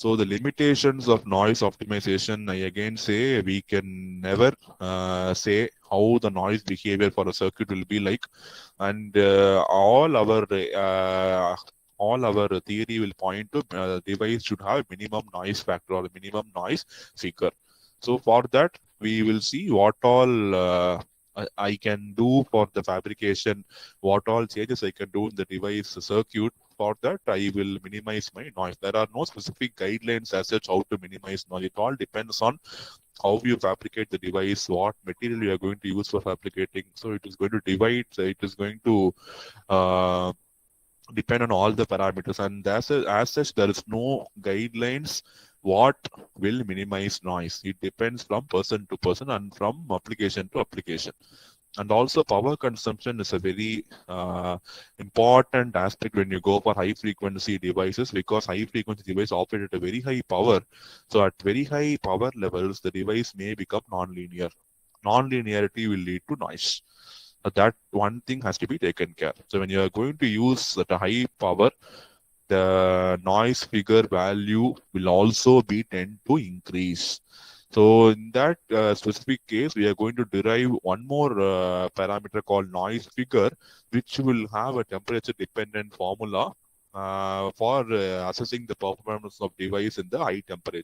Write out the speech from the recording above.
So the limitations of noise optimization, I again say we can never say how the noise behavior for a circuit will be like, and all our theory will point to device should have minimum noise factor or minimum noise figure. So for that, we will see what all I can do for the fabrication, what all changes I can do in the device circuit. For that, I will minimize my noise. There are no specific guidelines as such how to minimize noise. It all depends on how you fabricate the device, what material you are going to use for fabricating. So it is going to divide, it is going to uh, depend on all the parameters, and as such there is no guidelines what will minimize noise. It depends from person to person and from application to application. And also power consumption is a very important aspect when you go for high frequency devices, because high frequency device operate at a very high power. So at very high power levels the device may become non-linear. Non-linearity will lead to noise. That one thing has to be taken care. So when you are going to use at a high power, the noise figure value will also be tend to increase. So in that specific case, we are going to derive one more parameter called noise figure, which will have a temperature dependent formula for assessing the performance of device in the high temperature.